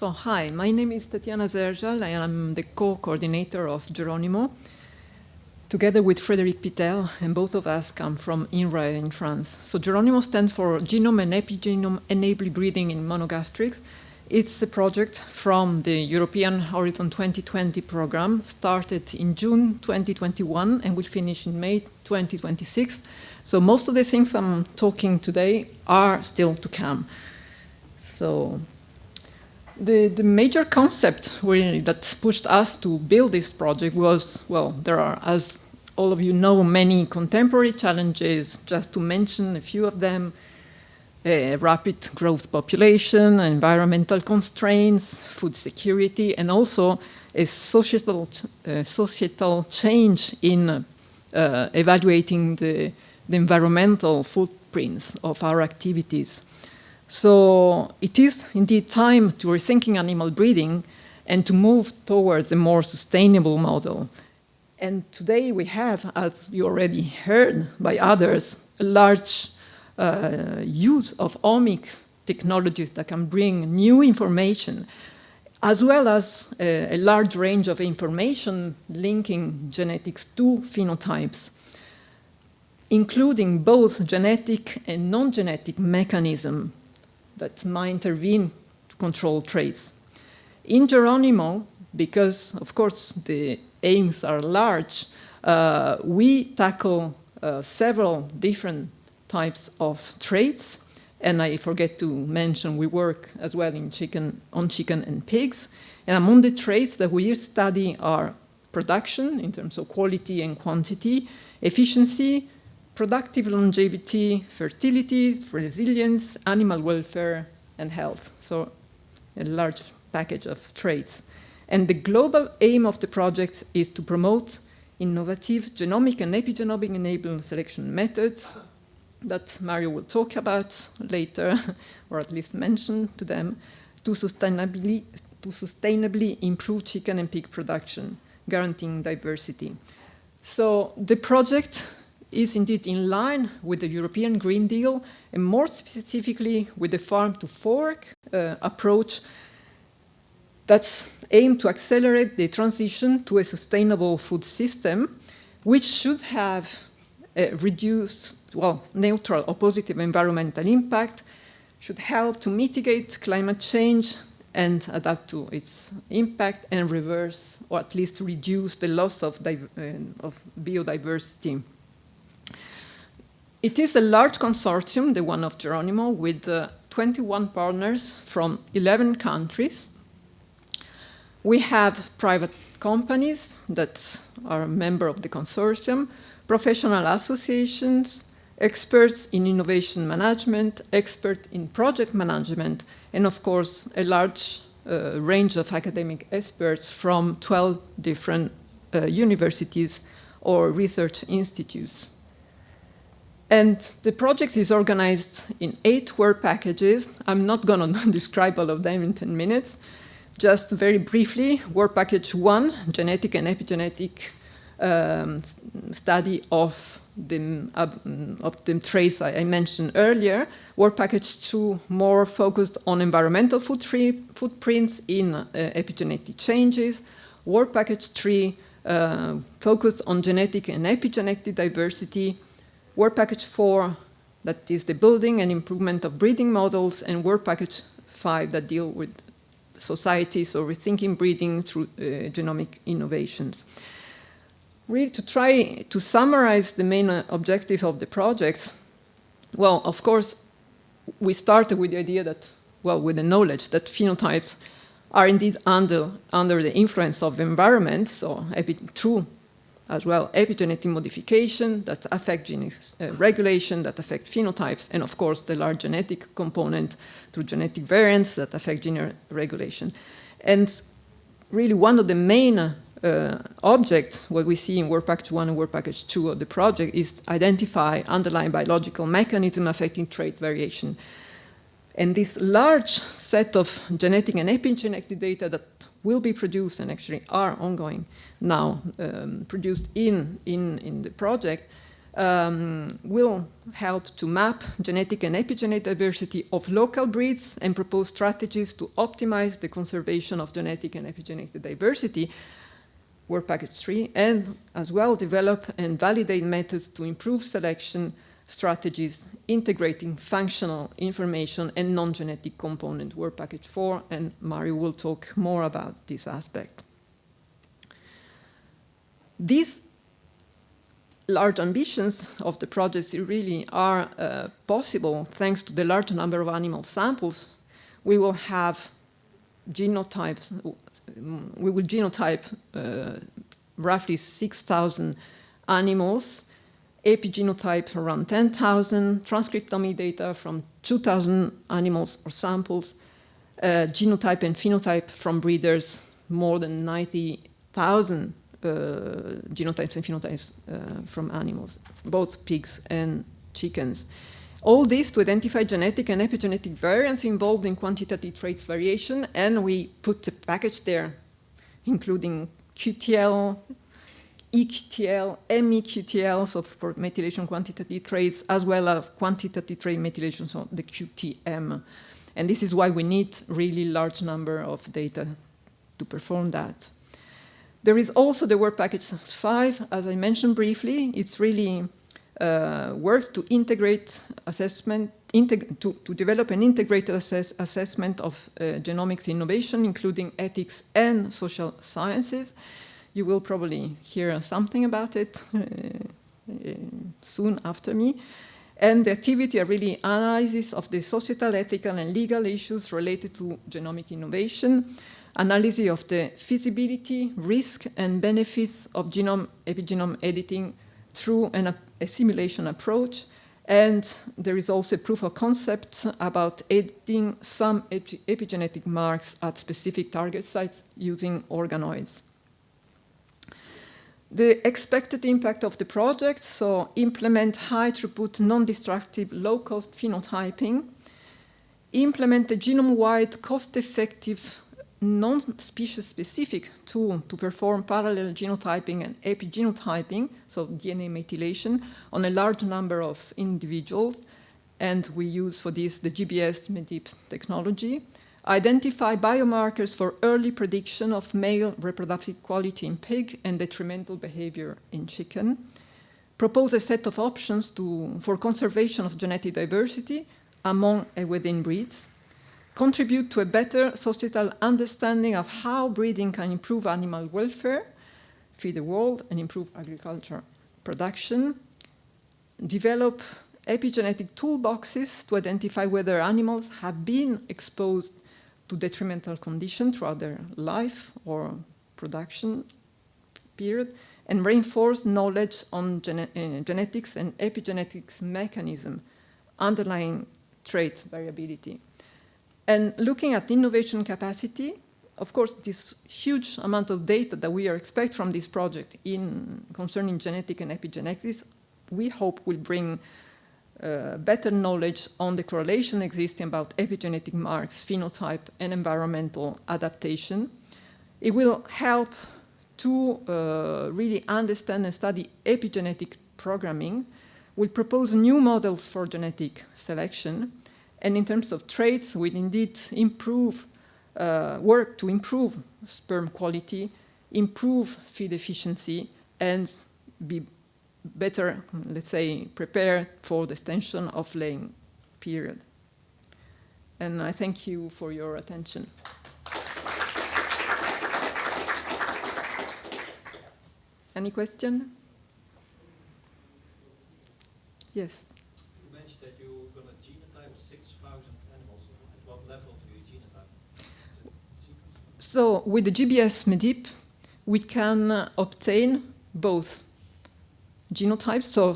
So hi, my name is Tatiana Zerjal and I'm the co-coordinator of GEroNIMO, together with Frédéric Pitel, and both of us come from INRAE in France. So GEroNIMO stands for Genome and Epigenome Enabling Breeding in Monogastrics. It's a project from the European Horizon 2020 program, started in June 2021 and will finish in May 2026. So most of the things I'm talking today are still to come. So the major concept really that pushed us to build this project was, well, there are, as all of you know, many contemporary challenges. Just to mention a few of them: rapid growth population, environmental constraints, food security, and also a societal change in evaluating the environmental footprints of our activities. So it is indeed time to rethinking animal breeding and to move towards a more sustainable model. And today we have, as you already heard by others, a large use of omics technologies that can bring new information, as well as a large range of information linking genetics to phenotypes, including both genetic and non-genetic mechanisms that might intervene to control traits. In GEroNIMO, because of course the aims are large, we tackle several different types of traits, and I forget to mention we work as well on chicken and pigs. And among the traits that we study are production in terms of quality and quantity, efficiency, productive longevity, fertility, resilience, animal welfare, and health. So a large package of traits. And the global aim of the project is to promote innovative genomic and epigenomic enabled selection methods that Mario will talk about later, or at least mention to them, to sustainably improve chicken and pig production, guaranteeing diversity. So the project is indeed in line with the European Green Deal, and more specifically with the farm-to-fork approach that's aimed to accelerate the transition to a sustainable food system, which should have reduced, well, neutral or positive environmental impact, should help to mitigate climate change and adapt to its impact, and reverse, or at least reduce, the loss of biodiversity. It is a large consortium, the one of GEroNIMO, with 21 partners from 11 countries. We have private companies that are a member of the consortium, professional associations, experts in innovation management, experts in project management, and of course a large range of academic experts from 12 different universities or research institutes. And the project is organized in 8 work packages. I'm not going to describe all of them in 10 minutes. Just very briefly, work package 1, genetic and epigenetic study of the traits I mentioned earlier. Work package 2, more focused on environmental footprints in epigenetic changes. Work package 3, focused on genetic and epigenetic diversity. Work package 4, that is the building and improvement of breeding models, and work package 5 that deal with societies or rethinking breeding through genomic innovations. Really, to try to summarize the main objectives of the projects, well, of course, we started with the idea that, well, with the knowledge that phenotypes are indeed under the influence of the environment, so through as well epigenetic modification that affect gene regulation, that affect phenotypes, and of course the large genetic component through genetic variants that affect gene regulation. And really one of the main objects, what we see in work package 1 and work package 2 of the project, is identify underlying biological mechanism affecting trait variation. And this large set of genetic and epigenetic data that will be produced and actually are ongoing now, produced in the project, will help to map genetic and epigenetic diversity of local breeds and propose strategies to optimize the conservation of genetic and epigenetic diversity, work package 3, and as well develop and validate methods to improve selection strategies, integrating functional information and non-genetic component, work package 4, and Mario will talk more about this aspect. These large ambitions of the projects really are possible thanks to the large number of animal samples. We will have genotypes, we will genotype roughly 6,000 animals, epigenotype around 10,000, transcriptomic data from 2,000 animals or samples, genotype and phenotype from breeders, more than 90,000 genotypes and phenotypes from animals, both pigs and chickens. All this to identify genetic and epigenetic variants involved in quantitative traits variation, and we put the package there, including QTL, EQTL, MEQTL, so for methylation quantitative traits, as well as quantitative trait methylation, so the QTM. And this is why we need really large number of data to perform that. There is also the work package 5, as I mentioned briefly. It's really work to integrate assessment, to develop an integrated assessment of genomics innovation, including ethics and social sciences. You will probably hear something about it soon after me. And the activity are really analysis of the societal, ethical, and legal issues related to genomic innovation, analysis of the feasibility, risk, and benefits of genome-epigenome editing through a simulation approach. And there is also a proof of concept about editing some epigenetic marks at specific target sites using organoids. The expected impact of the project, so implement high-throughput, non-destructive, low-cost phenotyping, implement a genome-wide, cost-effective, non-species-specific tool to perform parallel genotyping and epigenotyping, so DNA methylation, on a large number of individuals, and we use for this the GBS-MEDIP technology. Identify biomarkers for early prediction of male reproductive quality in pig and detrimental behavior in chicken. Propose a set of options for conservation of genetic diversity among and within breeds. Contribute to a better societal understanding of how breeding can improve animal welfare, feed the world, and improve agriculture production. Develop epigenetic toolboxes to identify whether animals have been exposed to detrimental conditions throughout their life or production period, and reinforce knowledge on genetics and epigenetics mechanism underlying trait variability. And looking at innovation capacity, of course, this huge amount of data that we are expect from this project concerning genetic and epigenetics, we hope will bring better knowledge on the correlation existing about epigenetic marks, phenotype, and environmental adaptation. It will help to really understand and study epigenetic programming. We'll propose new models for genetic selection. And in terms of traits, we'll indeed work to improve sperm quality, improve feed efficiency, and be better, let's say, prepared for the extension of laying period. And I thank you for your attention. Any question? Yes. You mentioned that you're going to genotype 6,000 animals. At what level do you genotype? So with the GBS-MEDIP, we can obtain both genotypes, so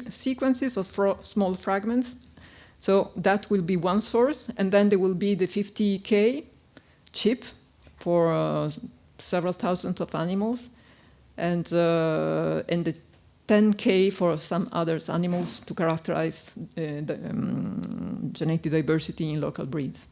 sequences of small fragments. So that will be one source, and then there will be the 50K chip for several thousands of animals, and the 10K for some other animals to characterize the genetic diversity in local breeds.